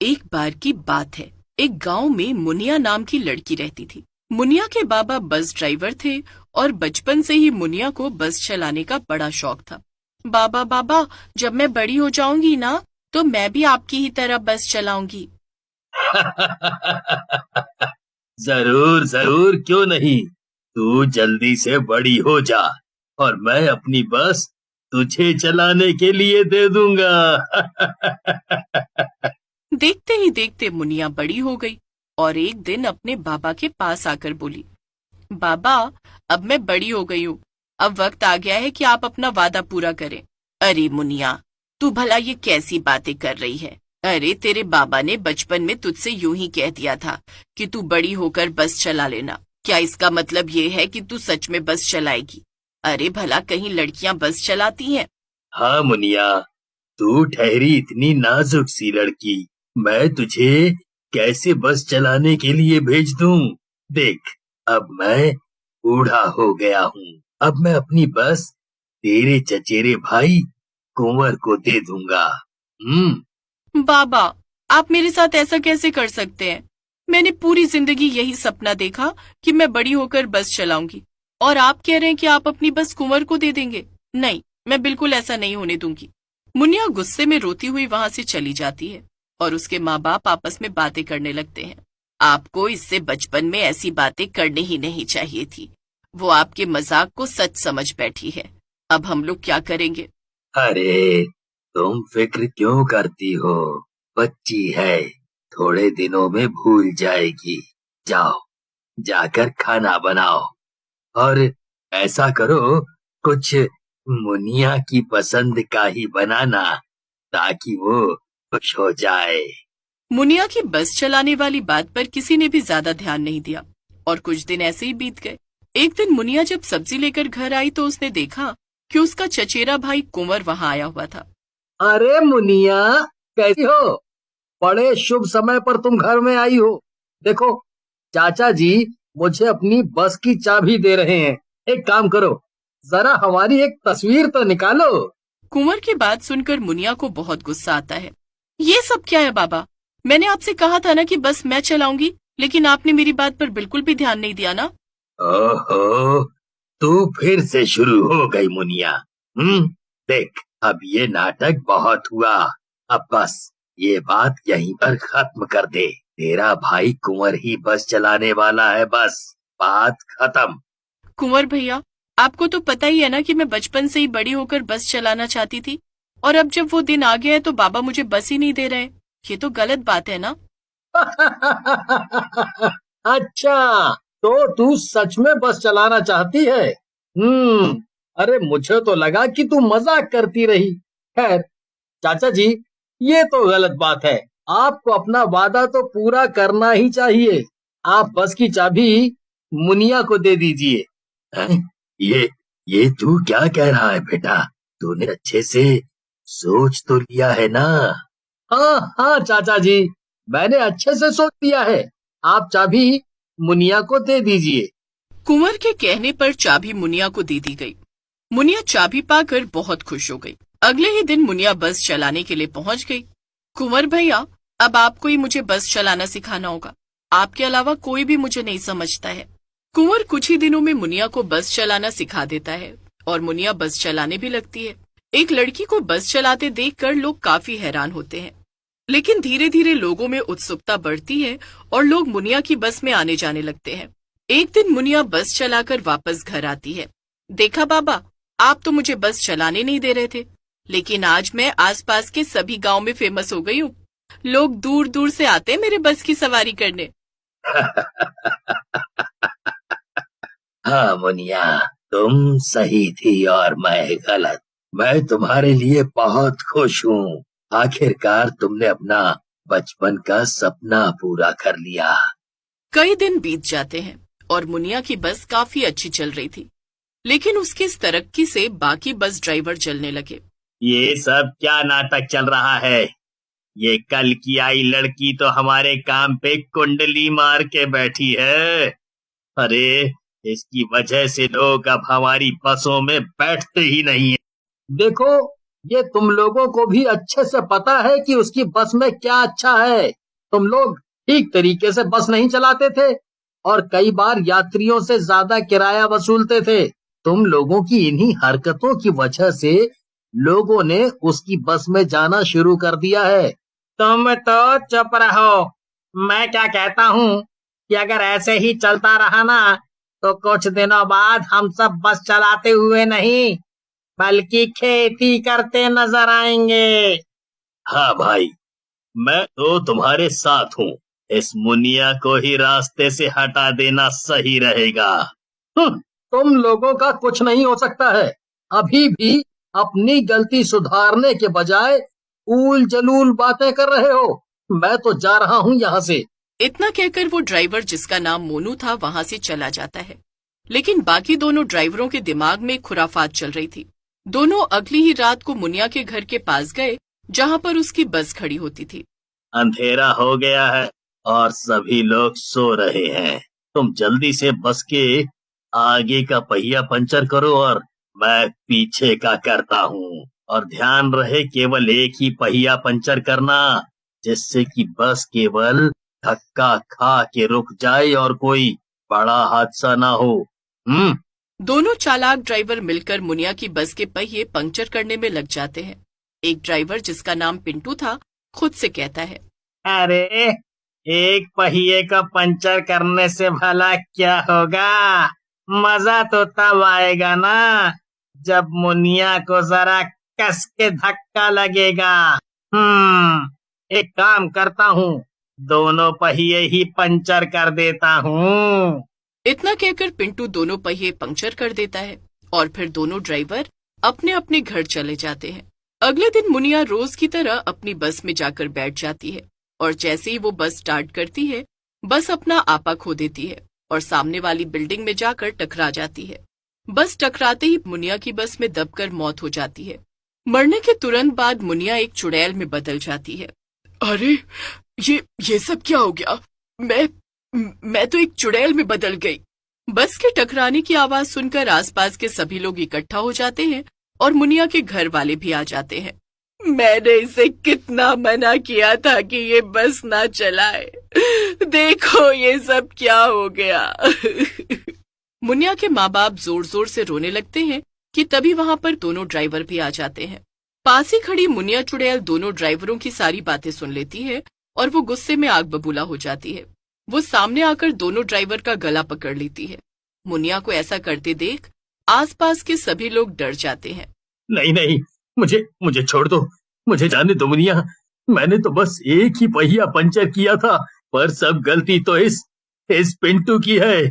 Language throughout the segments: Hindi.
एक बार की बात है। एक गांव में मुनिया नाम की लड़की रहती थी। मुनिया के बाबा बस ड्राइवर थे और बचपन से ही मुनिया को बस चलाने का बड़ा शौक था। बाबा बाबा, जब मैं बड़ी हो जाऊंगी ना, तो मैं भी आपकी ही तरह बस चलाऊंगी। जरूर जरूर, क्यों नहीं। तू जल्दी से बड़ी हो जा और मैं अपनी बस तुझे चलाने के लिए दे दूंगा। देखते ही देखते मुनिया बड़ी हो गई और एक दिन अपने बाबा के पास आकर बोली, बाबा, अब मैं बड़ी हो गई हूँ। अब वक्त आ गया है कि आप अपना वादा पूरा करें। अरे मुनिया, तू भला ये कैसी बातें कर रही है? अरे तेरे बाबा ने बचपन में तुझसे यूं ही कह दिया था कि तू बड़ी होकर बस चला लेना। क्या इसका मतलब ये है कि तू सच में बस चलाएगी? अरे भला कहीं लड़कियां बस चलाती हैं? हाँ मुनिया, तू ठहरी इतनी नाजुक सी लड़की, मैं तुझे कैसे बस चलाने के लिए भेज दूं? देख, अब मैं बूढ़ा हो गया हूँ। अब मैं अपनी बस तेरे चचेरे भाई कुंवर को दे दूंगा। बाबा, आप मेरे साथ ऐसा कैसे कर सकते हैं? मैंने पूरी जिंदगी यही सपना देखा कि मैं बड़ी होकर बस चलाऊंगी, और आप कह रहे हैं कि आप अपनी बस कुंवर को दे देंगे? नहीं, मैं बिल्कुल ऐसा नहीं होने दूंगी। मुनिया गुस्से में रोती हुई वहां से चली जाती है और उसके माँ बाप आपस में बातें करने लगते हैं। आपको इससे बचपन में ऐसी बातें करनी ही नहीं चाहिए थी। वो आपके मजाक को सच समझ बैठी है। अब हम लोग क्या करेंगे? अरे, तुम फिक्र क्यों करती हो? बच्ची है, थोड़े दिनों में भूल जाएगी। जाओ, जाकर खाना बनाओ और ऐसा करो, कुछ मुनिया की पसंद का ही बनाना ताकि वो खुश हो जाए। मुनिया की बस चलाने वाली बात पर किसी ने भी ज्यादा ध्यान नहीं दिया और कुछ दिन ऐसे ही बीत गए। एक दिन मुनिया जब सब्जी लेकर घर आई तो उसने देखा कि उसका चचेरा भाई कुंवर वहां आया हुआ था। अरे मुनिया, कैसी हो? बड़े शुभ समय पर तुम घर में आई हो। देखो, चाचा जी मुझे अपनी बस की चाबी दे रहे हैं। एक काम करो, जरा हमारी एक तस्वीर तो निकालो। कुंवर की बात सुनकर मुनिया को बहुत गुस्सा आता है। ये सब क्या है बाबा? मैंने आपसे कहा था ना कि बस मैं चलाऊंगी, लेकिन आपने मेरी बात पर बिल्कुल भी ध्यान नहीं दिया ना। ओहो, तू फिर से शुरू हो गई मुनिया। देख, अब ये नाटक बहुत हुआ। अब बस ये बात यहीं पर खत्म कर दे। तेरा भाई कुंवर ही बस चलाने वाला है, बस बात खत्म। कुंवर भैया, आपको तो पता ही है ना कि मैं बचपन से ही बड़ी होकर बस चलाना चाहती थी, और अब जब वो दिन आ गया है तो बाबा मुझे बस ही नहीं दे रहे। ये तो गलत बात है ना। अच्छा, तो तू सच में बस चलाना चाहती है? अरे मुझे तो लगा कि तू मजाक करती रही। खैर, चाचा जी, ये तो गलत बात है। आपको अपना वादा तो पूरा करना ही चाहिए। आप बस की चाबी मुनिया को दे दीजिए। हैं? ये तू क्या कह रहा है बेटा? तूने अच्छे से सोच तो लिया है ना? हाँ हाँ चाचा जी, मैंने अच्छे से सोच लिया है। आप चाबी मुनिया को दे दीजिए। कुंवर के कहने पर चाबी मुनिया को दे दी गई। मुनिया चाबी पाकर बहुत खुश हो गई। अगले ही दिन मुनिया बस चलाने के लिए पहुंच गई। कुंवर भैया, अब आपको ही मुझे बस चलाना सिखाना होगा। आपके अलावा कोई भी मुझे नहीं समझता है। कुंवर कुछ ही दिनों में मुनिया को बस चलाना सिखा देता है और मुनिया बस चलाने भी लगती है। एक लड़की को बस चलाते देखकर लोग काफी हैरान होते हैं, लेकिन धीरे धीरे लोगों में उत्सुकता बढ़ती है और लोग मुनिया की बस में आने जाने लगते हैं। एक दिन मुनिया बस चलाकर वापस घर आती है। देखा बाबा, आप तो मुझे बस चलाने नहीं दे रहे थे, लेकिन आज मैं आसपास के सभी गांव में फेमस हो गई हूँ। लोग दूर दूर से आते हैं मेरे बस की सवारी करने। हाँ मुनिया, तुम सही थी और मैं गलत। मैं तुम्हारे लिए बहुत खुश हूँ। आखिरकार तुमने अपना बचपन का सपना पूरा कर लिया। कई दिन बीत जाते हैं और मुनिया की बस काफी अच्छी चल रही थी, लेकिन उसकी इस तरक्की से बाकी बस ड्राइवर जलने लगे। ये सब क्या नाटक चल रहा है? ये कल की आई लड़की तो हमारे काम पे कुंडली मार के बैठी है। अरे, इसकी वजह से लोग अब हमारी बसों में बैठते ही नहीं है। देखो, ये तुम लोगों को भी अच्छे से पता है कि उसकी बस में क्या अच्छा है। तुम लोग ठीक तरीके से बस नहीं चलाते थे और कई बार यात्रियों से ज्यादा किराया वसूलते थे। तुम लोगों की इन्हीं हरकतों की वजह से लोगों ने उसकी बस में जाना शुरू कर दिया है। तुम तो चुप रहो। मैं क्या कहता हूँ कि अगर ऐसे ही चलता रहा ना तो कुछ दिनों बाद हम सब बस चलाते हुए नहीं बल्कि खेती करते नजर आएंगे। हाँ भाई, मैं तो तुम्हारे साथ हूँ। इस मुनिया को ही रास्ते से हटा देना सही रहेगा। तुम लोगों का कुछ नहीं हो सकता है। अभी भी अपनी गलती सुधारने के बजाय ऊल जलूल बातें कर रहे हो। मैं तो जा रहा हूँ यहाँ से। इतना कहकर वो ड्राइवर, जिसका नाम मोनू था, वहां से चला जाता है। लेकिन बाकी दोनों ड्राइवरों के दिमाग में खुराफात चल रही थी। दोनों अगली ही रात को मुनिया के घर के पास गए, जहां पर उसकी बस खड़ी होती थी। अंधेरा हो गया है और सभी लोग सो रहे हैं। तुम जल्दी से बस के आगे का पहिया पंचर करो और मैं पीछे का करता हूँ। और ध्यान रहे, केवल एक ही पहिया पंचर करना, जिससे कि बस केवल धक्का खा के रुक जाए और कोई बड़ा हादसा ना हो। दोनों चालाक ड्राइवर मिलकर मुनिया की बस के पहिए पंक्चर करने में लग जाते हैं। एक ड्राइवर, जिसका नाम पिंटू था, खुद से कहता है, अरे एक पहिए का पंचर करने से भला क्या होगा। मजा तो तब आएगा ना जब मुनिया को जरा कस के धक्का लगेगा। एक काम करता हूँ, दोनों पहिए ही पंचर कर देता हूँ। इतना कहकर पिंटू दोनों पहिए पंक्चर कर देता है और फिर दोनों ड्राइवर अपने अपने घर चले जाते हैं। अगले दिन मुनिया रोज की तरह अपनी बस में जाकर बैठ जाती है और जैसे ही वो बस स्टार्ट करती है, बस अपना आपा खो देती है और सामने वाली बिल्डिंग में जाकर टकरा जाती है। बस टकराते ही मुनिया की बस में दबकर मौत हो जाती है। मरने के तुरंत बाद मुनिया एक चुड़ैल में बदल जाती है। अरे ये सब क्या हो गया? मैं तो एक चुड़ैल में बदल गई। बस के टकराने की आवाज सुनकर आसपास के सभी लोग इकट्ठा हो जाते हैं और मुनिया के घर वाले भी आ जाते हैं। मैंने इसे कितना मना किया था कि ये बस ना चलाए। देखो ये सब क्या हो गया। मुनिया के माँ बाप जोर जोर से रोने लगते हैं कि तभी वहां पर दोनों ड्राइवर भी आ जाते हैं। पास ही खड़ी मुनिया चुड़ैल दोनों ड्राइवरों की सारी बातें सुन लेती है और वो गुस्से में आग बबूला हो जाती है। वो सामने आकर दोनों ड्राइवर का गला पकड़ लेती है। मुनिया को ऐसा करते देख आसपास के सभी लोग डर जाते हैं। नहीं नहीं, मुझे छोड़ दो, मुझे जाने दो मुनिया। मैंने तो बस एक ही पहिया पंचर किया था, पर सब गलती तो इस पिंटू की है।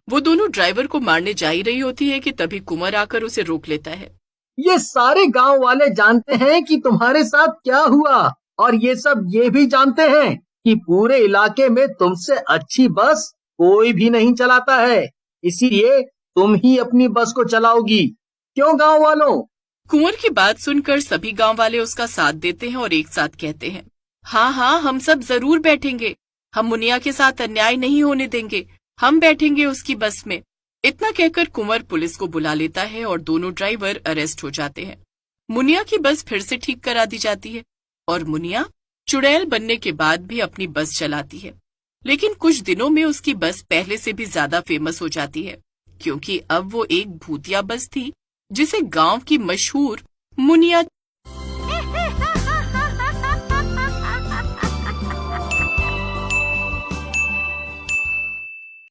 वो दोनों ड्राइवर को मारने जा ही रही होती है कि तभी कुंवर आकर उसे रोक लेता है। ये सारे गांव वाले जानते हैं कि तुम्हारे साथ क्या हुआ और ये सब ये भी जानते हैं कि पूरे इलाके में तुमसे अच्छी बस कोई भी नहीं चलाता है। इसीलिए तुम ही अपनी बस को चलाओगी। क्यों गांव वालों? कुंवर की बात सुनकर सभी गांव वाले उसका साथ देते हैं और एक साथ कहते हैं, हाँ, हम सब जरूर बैठेंगे। हम मुनिया के साथ अन्याय नहीं होने देंगे। हम बैठेंगे उसकी बस में। इतना कहकर कुंवर पुलिस को बुला लेता है और दोनों ड्राइवर अरेस्ट हो जाते हैं। मुनिया की बस फिर से ठीक करा दी जाती है और मुनिया चुड़ैल बनने के बाद भी अपनी बस चलाती है। लेकिन कुछ दिनों में उसकी बस पहले से भी ज्यादा फेमस हो जाती है, क्योंकि अब वो एक भूतिया बस थी जिसे गांव की मशहूर मुनिया